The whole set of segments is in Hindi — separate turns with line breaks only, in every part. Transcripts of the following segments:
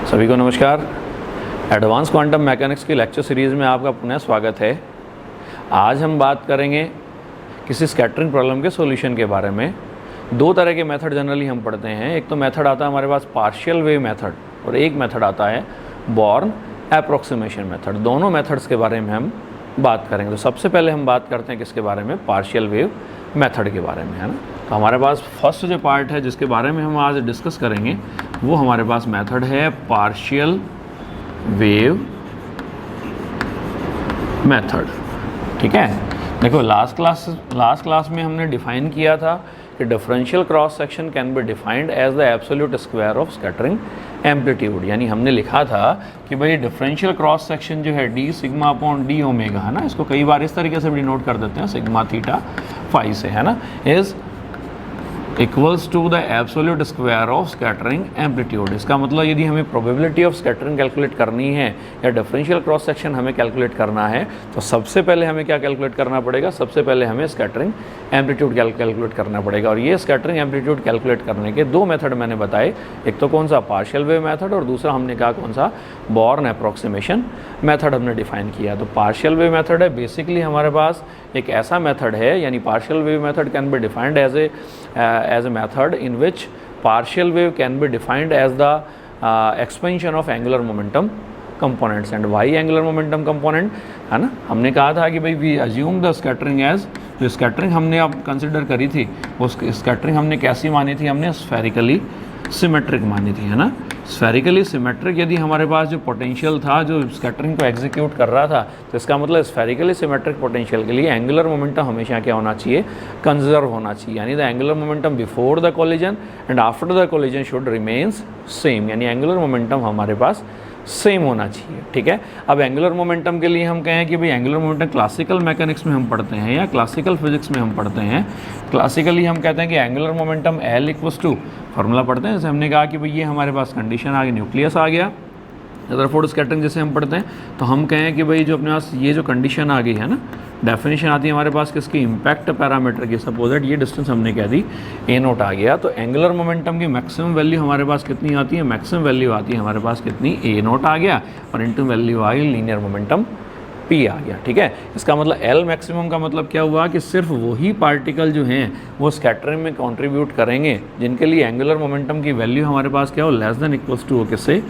सभी को नमस्कार। एडवांस क्वांटम मैकेनिक्स की लेक्चर सीरीज़ में आपका पुनः स्वागत है। आज हम बात करेंगे किसी स्कैटरिंग प्रॉब्लम के सॉल्यूशन के बारे में। दो तरह के मेथड जनरली हम पढ़ते हैं। एक तो मेथड आता है हमारे पास पार्शियल वेव मेथड और एक मेथड आता है बॉर्न अप्रॉक्सीमेशन मेथड। दोनों मेथड्स के बारे में हम बात करेंगे। तो सबसे पहले हम बात करते हैं किसके बारे में, पार्शियल वेव मेथड के बारे में, है ना। तो हमारे पास फर्स्ट जो पार्ट है जिसके बारे में हम आज डिस्कस करेंगे वो हमारे पास मेथड है पार्शियल वेव मेथड। ठीक है, देखो लास्ट क्लास में हमने डिफाइन किया था कि differential cross section can be defined as the absolute square of scattering amplitude. यानी हमने लिखा था कि भाई डिफरेंशियल क्रॉस सेक्शन जो है D sigma upon D omega, है ना, इसको कई बार इस तरीके से भी डिनोट कर देते हैं सिग्मा थीटा फाई से, है ना, is equals to the absolute square of scattering amplitude. इसका मतलब यदि हमें प्रोबेबिलिटी ऑफ स्कैटरिंग कैलकुलेट करनी है या डिफरेंशियल क्रॉस सेक्शन हमें कैलकुलेट करना है तो सबसे पहले हमें क्या कैलकुलेट करना पड़ेगा, सबसे पहले हमें स्कैटरिंग एम्पलीट्यूड कैलकुलेट करना पड़ेगा। और ये स्कैटरिंग एम्पलीट्यूड कैलकुलेट करने के दो मेथड मैंने बताए, एक तो कौन सा पार्शियल वेव मेथड और दूसरा हमने कहा कौन सा बॉर्न अप्रॉक्सीमेशन मेथड हमने डिफाइन किया। तो पार्शियल वेव मेथड है बेसिकली हमारे पास एक ऐसा मेथड है, यानी partial wave method can be defined as a method in which partial wave can be defined as the expansion of angular momentum components and y angular momentum component, है ना। हमने कहा था कि भाई we assume the scattering as, जो स्कैटरिंग हमने अब कंसिडर करी थी वो स्कैटरिंग हमने कैसी मानी थी, हमने स्फेरिकली सिमेट्रिक मानी थी, है ना। स्फेरिकली सिमेट्रिक यदि हमारे पास जो पोटेंशियल था जो स्कैटरिंग को एग्जीक्यूट कर रहा था तो इसका मतलब स्फेरिकली सिमेट्रिक पोटेंशियल के लिए एंगुलर मोमेंटम हमेशा क्या होना चाहिए, कंजर्व होना चाहिए। यानी the angular momentum before the collision and after the collision should remains same, यानी एंगुलर मोमेंटम हमारे पास सेम होना चाहिए। ठीक है, अब एंगुलर मोमेंटम के लिए हम कहें कि भाई एंगुलर मोमेंटम क्लासिकल मैकेनिक्स में हम पढ़ते हैं या क्लासिकल फिजिक्स में हम पढ़ते हैं। क्लासिकली हम कहते हैं कि angular momentum L equals to, formula पढ़ते हैं जैसे हमने कहा कि भाई ये हमारे पास कंडीशन आ गई, न्यूक्लियस आ गया, रदरफोर्ड स्कैटरिंग जैसे हम पढ़ते हैं तो हम कहें कि भाई जो अपने पास ये जो कंडीशन आ गई है ना, डेफिनेशन आती है हमारे पास किसकी, इम्पैक्ट पैरामीटर की। सपोज दैट ये डिस्टेंस हमने कह दी ए नोट आ गया तो एंगुलर मोमेंटम की मैक्सिमम वैल्यू हमारे पास कितनी आती है, मैक्सिमम वैल्यू आती है हमारे पास कितनी, ए नोट आ गया और इनटू वैल्यू आ गई लीनियर मोमेंटम पी आ गया। ठीक है, इसका मतलब एल मैक्सिमम का मतलब क्या हुआ कि सिर्फ वही पार्टिकल जो हैं वो स्कैटरिंग में कंट्रीब्यूट करेंगे जिनके लिए एंगुलर मोमेंटम की वैल्यू हमारे पास क्या हो, लेस देन इक्वल्स टू किससे,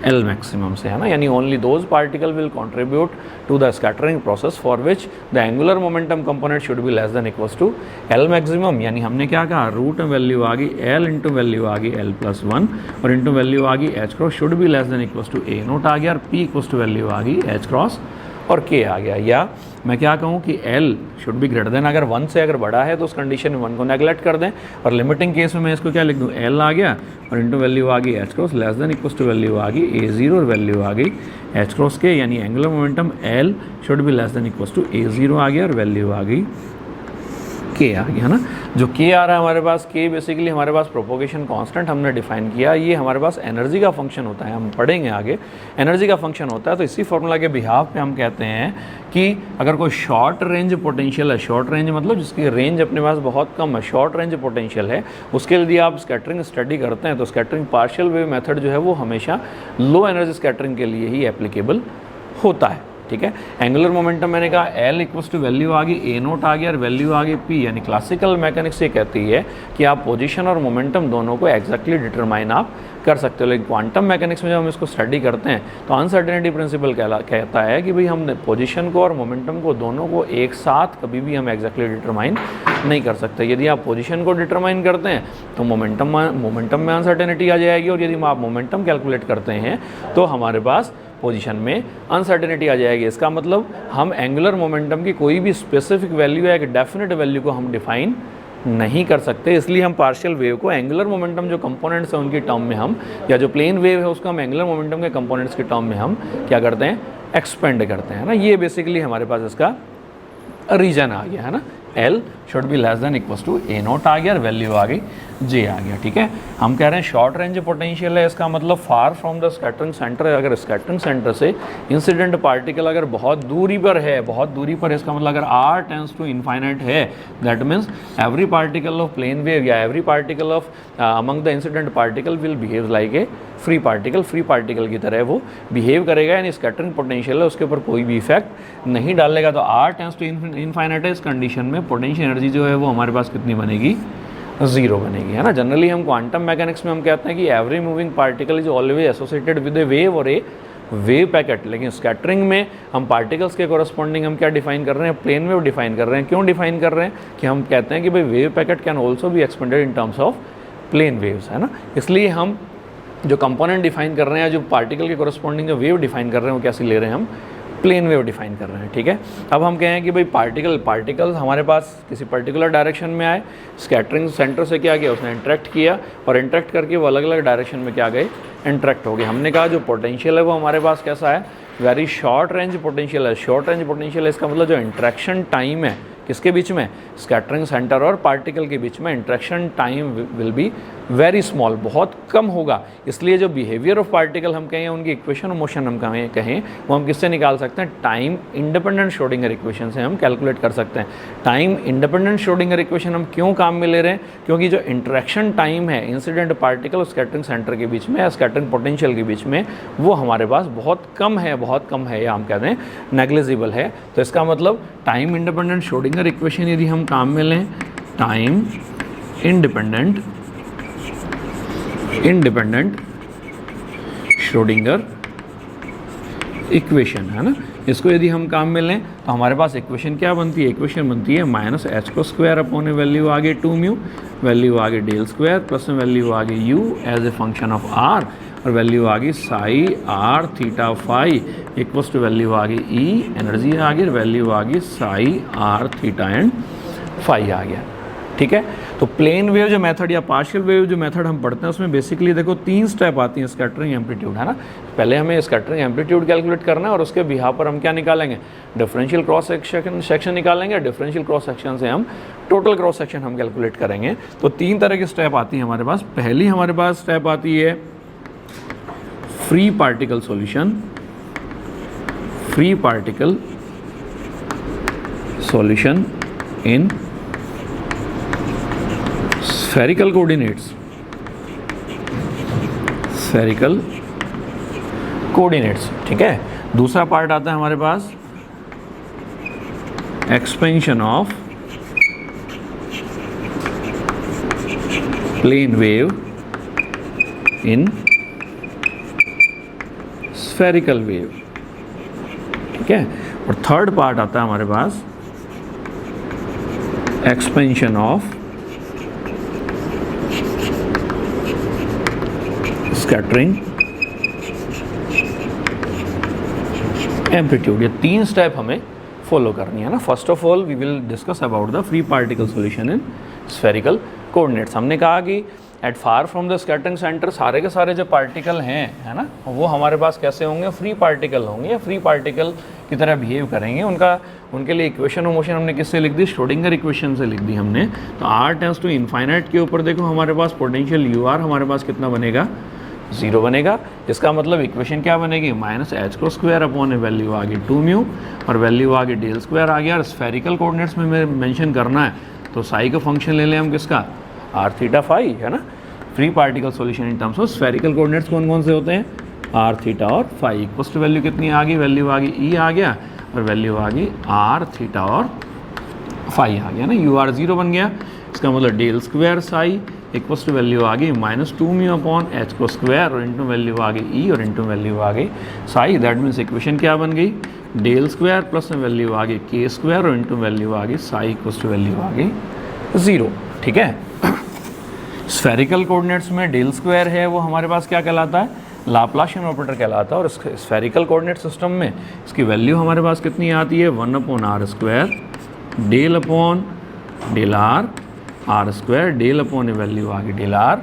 एल मैक्सिमम से, है ना। यानी only those particle will contribute to the scattering process for which the angular momentum component should be less than equals to L maximum. यानी हमने क्या कहा, रूट में वैल्यू आ गई एल इंटू वैल्यू आ गई एल प्लस वन और इंटू वैल्यू आ गई H cross should be less than equals to A naught आ गया और पी इक्वल्स टू वैल्यू आ गई एच क्रॉस और के आ गया। या मैं क्या कहूँ कि L should be greater than, अगर 1 से अगर बड़ा है तो उस कंडीशन में 1 को नेगलेक्ट कर दें और लिमिटिंग केस में मैं इसको क्या लिख दूँ, L आ गया और इंटू वैल्यू आ गई H cross less than equals to value आ गई A0 और वैल्यू आ गई एच क्रॉस के, यानी angular momentum L should be less than equals to A0 आ गया और वैल्यू आ गई के आ गया, है ना। जो के आ रहा है हमारे पास, के बेसिकली हमारे पास प्रोपोगेशन कांस्टेंट हमने डिफाइन किया, ये हमारे पास एनर्जी का फंक्शन होता है, हम पढ़ेंगे आगे एनर्जी का फंक्शन होता है। तो इसी फॉर्मूला के बिहाफ पे हम कहते हैं कि अगर कोई शॉर्ट रेंज पोटेंशियल है, शॉर्ट रेंज मतलब जिसकी रेंज अपने पास बहुत कम है, शॉर्ट रेंज पोटेंशियल है, उसके लिए आप स्कैटरिंग स्टडी करते हैं तो स्कैटरिंग पार्शियल वेव मेथड जो है वो हमेशा लो एनर्जी स्कैटरिंग के लिए ही एप्लीकेबल होता है। ठीक है, एंगुलर मोमेंटम मैंने कहा एल इक्वल्स टू वैल्यू आ गई ए नोट आ गया और वैल्यू आ गई पी। यानी क्लासिकल मैकेनिक्स ये कहती है कि आप पोजीशन और मोमेंटम दोनों को एग्जैक्टली डिटरमाइन आप कर सकते हो, लेकिन क्वांटम मैकेनिक्स में जब हम इसको स्टडी करते हैं तो अनसर्टेनिटी प्रिंसिपल कहता है कि भाई हम पोजीशन को और मोमेंटम को दोनों को एक साथ कभी भी हम एग्जैक्टली डिटरमाइन नहीं कर सकते। यदि आप पोजीशन को डिटरमाइन करते हैं तो मोमेंटम में अनसर्टेनिटी आ जाएगी और यदि आप मोमेंटम कैलकुलेट करते हैं तो हमारे पास पोजीशन में अनसर्टेनिटी आ जाएगी। इसका मतलब हम एंगुलर मोमेंटम की कोई भी स्पेसिफिक वैल्यू या एक डेफिनेट वैल्यू को हम डिफाइन नहीं कर सकते, इसलिए हम पार्शियल वेव को एंगुलर मोमेंटम जो कंपोनेंट्स हैं उनकी टर्म में हम, या जो प्लेन वेव है उसको हम एंगुलर मोमेंटम के कंपोनेंट्स की टर्म में हम क्या करते हैं, एक्सपेंड करते हैं ना। ये बेसिकली हमारे पास इसका रीजन आ गया, है ना। L should be less than equals to A naught आ गया और वैल्यू आ गई जे आ गया। ठीक है, हम कह रहे हैं शॉर्ट रेंज पोटेंशियल है, इसका मतलब far from the scattering centre. अगर स्कैटरिंग सेंटर से इंसिडेंट पार्टिकल अगर बहुत दूरी पर है, बहुत दूरी पर है, इसका मतलब अगर r टेंड्स टू इनफाइनाइट है, that means every particle of plane wave या every particle of among the incident particle will behave like a free particle की तरह वो बिहेव करेगा, यानी स्कैटरिंग पोटेंशियल है उसके ऊपर कोई भी इफेक्ट नहीं डालेगा। तो r टेंड्स टू इनफाइनाइट है, इस कंडीशन में पोटेंशियल एनर्जी जो है वो हमारे पास कितनी बनेगी, जीरो बनेगी, है ना। जनरली हम क्वांटम मैकेनिक्स में हम कहते हैं कि every moving particle is always associated with A wave और ए वेव पैकेट, लेकिन स्कैटरिंग में हम पार्टिकल्स के कोरस्पॉन्डिंग हम क्या डिफाइन कर रहे हैं, प्लेन वेव डिफाइन कर रहे हैं। क्यों डिफाइन कर रहे हैं कि हम कहते हैं कि भाई wave packet can also be expanded in terms of plane waves, है ना। इसलिए हम जो कंपोनेंट डिफाइन कर रहे हैं, जो पार्टिकल के कोरस्पॉन्डिंग जो वेव डिफाइन कर रहे हैं, वो कैसे ले रहे हैं, हम प्लेन वेव डिफाइन कर रहे हैं। ठीक है, अब हम कहें कि भाई पार्टिकल्स हमारे पास किसी पर्टिकुलर डायरेक्शन में आए, स्कैटरिंग सेंटर से क्या किया, उसने इंटरेक्ट किया, और इंटरेक्ट करके वो अलग अलग डायरेक्शन में क्या गए, इंटरेक्ट हो गए। हमने कहा जो पोटेंशियल है वो हमारे पास कैसा है, वेरी शॉर्ट रेंज पोटेंशियल है। शॉर्ट रेंज पोटेंशियल है, इसका मतलब जो इंटरेक्शन टाइम है किसके बीच में, स्कैटरिंग सेंटर और पार्टिकल के बीच में, interaction time will be very small, बहुत कम होगा। इसलिए जो बिहेवियर ऑफ पार्टिकल हम कहें, उनकी इक्वेशन ऑफ मोशन हम कहें वो हम किससे निकाल सकते हैं, टाइम इंडिपेंडेंट श्रोडिंगर इक्वेशन से हम कैलकुलेट कर सकते हैं। टाइम इंडिपेंडेंट श्रोडिंगर इक्वेशन हम क्यों काम में ले रहे हैं, क्योंकि जो इंटरेक्शन टाइम है इंसिडेंट पार्टिकल और स्कैटरिंग सेंटर के बीच में या स्कैटरिंग पोटेंशियल के बीच में, वो हमारे पास बहुत कम है, या हम कहते हैं नेग्लिजिबल है। तो इसका मतलब टाइम इंडिपेंडेंट श्रोडिंगर इक्वेशन यदि हम काम में लें, टाइम इंडिपेंडेंट श्रोडिंगर इक्वेशन, है ना, इसको यदि हम काम में लें तो हमारे पास इक्वेशन क्या बनती है, इक्वेशन बनती है माइनस एच को स्क्वायर अपॉन ए वैल्यू आगे 2 म्यू, वैल्यू आगे डेल स्क्वायर प्लस में वैल्यू आगे u as a function of r, और वैल्यू आ गई psi r theta phi equals to value आ गई E एनर्जी आ गई, वैल्यू आ गई psi r theta and phi आ गया। ठीक है, तो प्लेन वेव जो मेथड या पार्शियल वेव जो मेथड हम पढ़ते हैं उसमें बेसिकली देखो 3 स्टेप आती हैं, स्कैटरिंग एम्पलीट्यूड, है ना। पहले हमें स्कैटरिंग एम्पलीट्यूड कैलकुलेट करना है और उसके बिहाफ पर हम क्या निकालेंगे, डिफरेंशियल क्रॉस सेक्शन निकालेंगे। डिफरेंशियल क्रॉस सेक्शन से हम टोटल क्रॉस सेक्शन हम कैलकुलेट करेंगे। तो 3 तरह की स्टेप आती है हमारे पास। पहली हमारे पास स्टेप आती है free particle solution, free particle solution in spherical coordinates, spherical coordinates. ठीक है, दूसरा पार्ट आता है हमारे पास expansion of plane wave in spherical wave. ठीक है, और थर्ड पार्ट आता है हमारे पास एक्सपेंशन ऑफ स्कैटरिंग एम्पलीट्यूड। ये 3 स्टेप हमें फॉलो करनी है ना। First of all we will discuss about the free particle solution in spherical coordinates. हमने कहा कि at far from the scattering centre सारे के सारे जो पार्टिकल हैं, है ना, वो हमारे पास कैसे होंगे, फ्री पार्टिकल होंगे या फ्री पार्टिकल की तरह बिहेव करेंगे। उनके लिए इक्वेशन ऑफ मोशन हमने किससे लिख दी, श्रोडिंगर इक्वेशन से लिख दी हमने। तो r टेंड्स टू इनफाइनाइट के ऊपर देखो हमारे पास पोटेंशियल ur हमारे पास कितना बनेगा, 0 बनेगा। इसका मतलब इक्वेशन क्या बनेगी, माइनस एच को स्क्वायर अपॉन ए वैल्यू आ गई 2 म्यू, और वैल्यू आ गई डेल स्क्वायर आ गया। और स्फेरिकल कोऑर्डिनेट्स में मैं मेंशन करना है तो साई का फंक्शन ले लें हम किसका, r थीटा फाई, है ना। Free particle solution in terms of spherical coordinates कौन कौन से होते हैं, r थीटा और फाई। इक्वल्स टू वैल्यू कितनी आ गई, वैल्यू आ गई E आ गया, और वैल्यू आ गई r थीटा और फाई आ गया ना, ur 0 बन गया। इसका मतलब del square psi equals to value आ गई माइनस 2 म्यू अपॉन एच को स्क्वायर, और इंटू वैल्यू आ गई E और इंटू वैल्यू आ गई साई। दैट मीन्स इक्वेशन क्या बन गई, डेल स्क्वायर प्लस में वैल्यू आ गई k स्क्वायर, और इंटू वैल्यू आ गई साई इक्वल्स टू वैल्यू आ गई 0। ठीक है, स्फेरिकल कोऑर्डिनेट्स में डेल स्क्वायर है वो हमारे पास क्या कहलाता है, लाप्लाशियन ऑपरेटर कहलाता है। और स्फेरिकल कोऑर्डिनेट सिस्टम में इसकी वैल्यू हमारे पास कितनी आती है, 1 upon R square del upon del R square, del upon value आ गई डेल आर,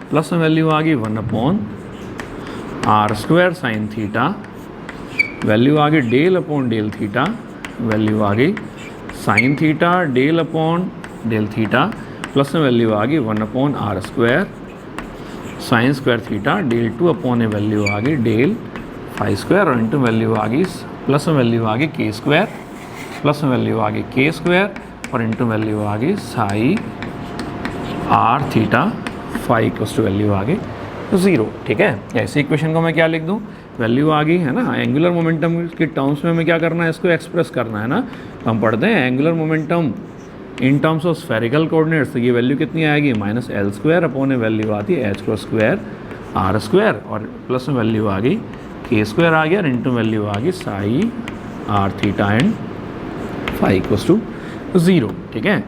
प्लस में वैल्यू आ गई 1 upon R square sine theta, value आ गई del upon del theta, value आ गई sine theta del upon del theta, plus में वैल्यू आ गई 1/r² sine square theta del 2 upon ए वैल्यू आ गई डेल फाई स्क्वायर और इंटू वैल्यू आ गई प्लस में वैल्यू आ गई k² प्लस में वैल्यू आ गई k² और इंटू वैल्यू आ गई psi r theta phi equals to value आ गई 0। ठीक है, ऐसी इक्वेशन को मैं क्या लिख दूँ, वैल्यू आ गई है ना, एंगुलर मोमेंटम के टर्म्स में हमें क्या करना है, इसको एक्सप्रेस करना है ना। तो हम पढ़ते हैं angular momentum in terms of spherical coordinates, तो ये वैल्यू कितनी आएगी -L² अपॉन ए वैल्यू आती है h² r² और प्लस में वैल्यू आ गई k² आ गया और इंटू वैल्यू आ गई psi r theta and phi equals to 0। ठीक है,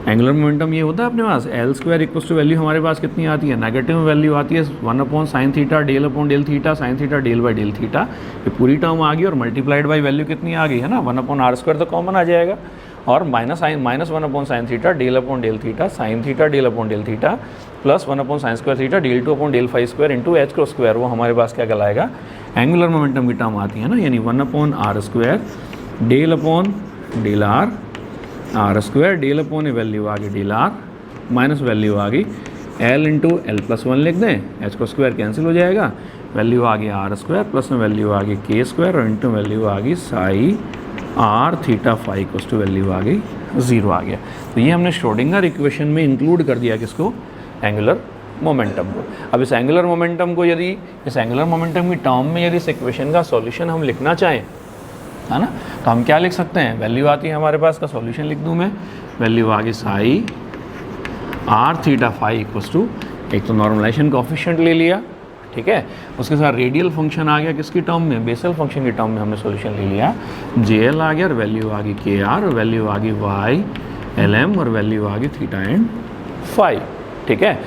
एंगुलर मोमेंटम ये होता है अपने पास L² इक्वल्स टू वैल्यू हमारे पास कितनी आती है, नेगेटिव वैल्यू आती है 1/sin theta del upon del theta sine theta del by del theta, ये पूरी टर्म आ गई और मल्टीप्लाइड बाई वैल्यू कितनी आ गई है ना 1/r² तो कॉमन आ जाएगा और -1/sin theta del upon del theta sine theta del upon del theta plus 1/sin square theta del 2 upon del phi square into h², वो हमारे पास क्या कहलाएगा, एंगुलर मोमेंटम की टर्म आती है ना, यानी 1/r² del upon del r² del upon ए वैल्यू आ गई डेल r माइनस वैल्यू आ गई l इंटू l+1 लिख दें, h² कैंसिल हो जाएगा, वैल्यू आ गई r² प्लस में वैल्यू आ गई k² और इंटू वैल्यू आ गई psi r theta phi equals to value आ गई 0 आ गया। तो ये हमने श्रोडिंगर इक्वेशन में इंक्लूड कर दिया किसको, एंगुलर मोमेंटम को। अब इस एंगुलर मोमेंटम को यदि इस एंगुलर मोमेंटम की टर्म में यदि इस इक्वेशन का सॉल्यूशन हम लिखना चाहें, है ना, तो हम क्या लिख सकते हैं, वैल्यू आती है हमारे पास, का सॉल्यूशन लिख दूं मैं, वैल्यू आ गई psi r theta phi equals to, एक तो नॉर्मलाइजेशन कोएफिशिएंट ले लिया, ठीक है, उसके साथ रेडियल फंक्शन आ गया किसकी टर्म में, बेसल फंक्शन की टर्म में हमने सॉल्यूशन ले लिया, JL आ गया और वैल्यू आ गई KR और वैल्यू आ गई YLM और वैल्यू आ गई थीटा एंड फाई। ठीक है,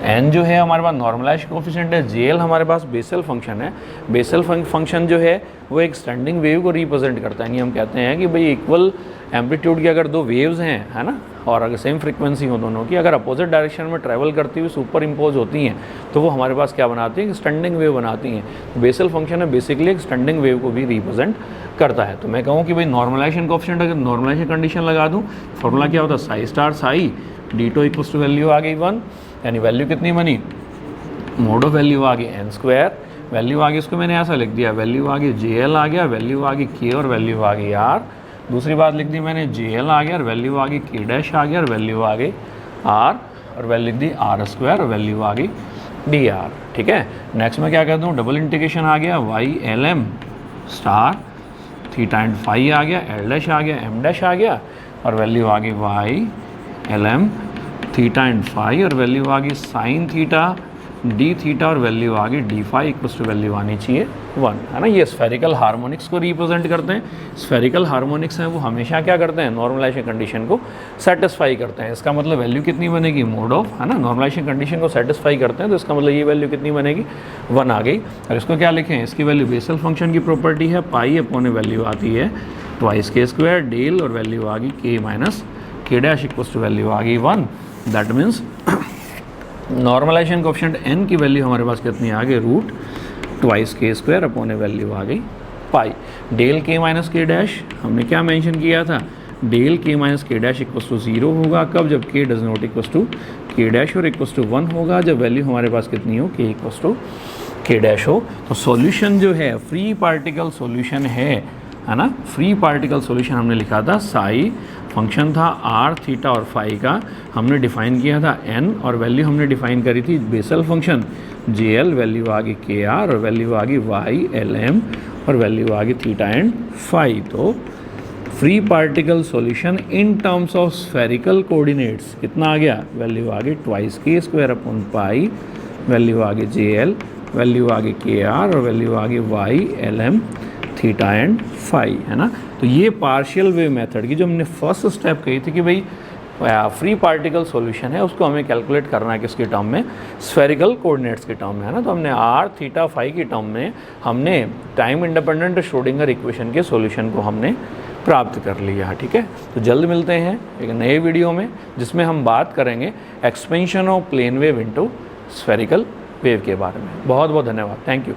n जो है हमारे पास नॉर्मलाइजेशन कोएफिशिएंट है, JL हमारे पास बेसल फंक्शन है, बेसल फंक्शन जो है वो एक स्टैंडिंग वेव को रिप्रेजेंट करता है, यानी हम कहते हैं कि भाई इक्वल एम्पलीट्यूड की अगर दो वेव्स हैं, है ना, और अगर सेम फ्रीक्वेंसी हो दोनों की, अगर अपोजिट डायरेक्शन में ट्रैवल करती हुई सुपर इम्पोज होती हैं, तो वो हमारे पास क्या बनाती हैं, स्टैंडिंग वेव बनाती हैं। तो बेसल फंक्शन है बेसिकली एक स्टैंडिंग वेव को भी रिप्रेजेंट करता है। तो मैं कहूँ कि भाई नॉर्मलाइजेशन कोएफिशिएंट, अगर नॉर्मलाइजेशन कंडीशन लगा दूँ, फॉर्मूला क्या होता है, psi star psi d2 equals to value आ गई 1, यानी वैल्यू कितनी बनी, मोड ऑफ वैल्यू आ गई n², वैल्यू आ गई, इसको मैंने ऐसा लिख दिया, वैल्यू आ गई JL आ गया, वैल्यू आ गई K और वैल्यू आ गई R, दूसरी बात लिख दी मैंने JL आ गया और वैल्यू आ गई K' आ गया और वैल्यू आ गई R और वैल्यू लिख दी R² और वैल्यू आ गई DR। ठीक है, नेक्स्ट मैं क्या कर दूँ, डबल इंटीग्रेशन आ गया YLM star theta and phi आ गया, L' आ गया, M' आ गया और वैल्यू आ गई YLM थीटा एंड फाई और वैल्यू आ गई साइन थीटा डी थीटा और वैल्यू आ गई D phi equals to value आनी चाहिए 1, है ना। ये स्फेरिकल हार्मोनिक्स को रिप्रेजेंट करते हैं। स्फेरिकल हार्मोनिक्स हैं वो हमेशा क्या करते हैं, नॉर्मलाइजेशन कंडीशन को सेटिस्फाई करते हैं। इसका मतलब वैल्यू कितनी बनेगी, मोड ऑफ, है ना, नॉर्मलाइजेशन कंडीशन को सेटिस्फाई करते हैं, तो इसका मतलब ये वैल्यू कितनी बनेगी, 1 आ गई। और इसको क्या लिखें, इसकी वैल्यू बेसल फंक्शन की प्रॉपर्टी है, पाई अपॉन वैल्यू आती है ट्वाइस k² डेल और वैल्यू आ गई k minus k' equals to value आ गई 1। That means normalization coefficient n की वैल्यू हमारे पास कितनी आ गई, root twice k² upon value आ गई pi. Del k minus k' हमने क्या मेंशन किया था, del k minus k' equals to 0 होगा कब, जब k does not equals to k' और इक्वल्स टू 1 होगा जब वैल्यू हमारे पास कितनी हो, k इक्वल्स टू k' हो। तो सॉल्यूशन जो है फ्री पार्टिकल सॉल्यूशन है ना, फ्री पार्टिकल सॉल्यूशन हमने लिखा था, साई फंक्शन था r थीटा और फाई का, हमने डिफाइन किया था n और वैल्यू हमने डिफाइन करी थी बेसल फंक्शन JL, वैल्यू आ गई KR और वैल्यू आ गई YLM और वैल्यू आ गई थीटा एंड फाई। तो free particle solution in terms of spherical coordinates कितना आ गया, वैल्यू आ गई twice k² upon pi, value आ गई JL, वैल्यू आ गई KR और वैल्यू आ गई YLM थीटा एंड फाई, है ना। तो ये पार्शियल वेव मेथड की जो हमने फर्स्ट स्टेप कही थी कि भाई फ्री पार्टिकल सॉल्यूशन है, उसको हमें कैलकुलेट करना है किसके टर्म में, स्फेरिकल कोऑर्डिनेट्स के टर्म में, है ना। तो हमने r थीटा फाई की टर्म में हमने टाइम इंडिपेंडेंट श्रोडिंगर इक्वेशन के सॉल्यूशन को हमने प्राप्त कर लिया। ठीक है, तो जल्द मिलते हैं एक नए वीडियो में जिसमें हम बात करेंगे expansion of plane wave into spherical wave के बारे में। बहुत बहुत धन्यवाद, थैंक यू।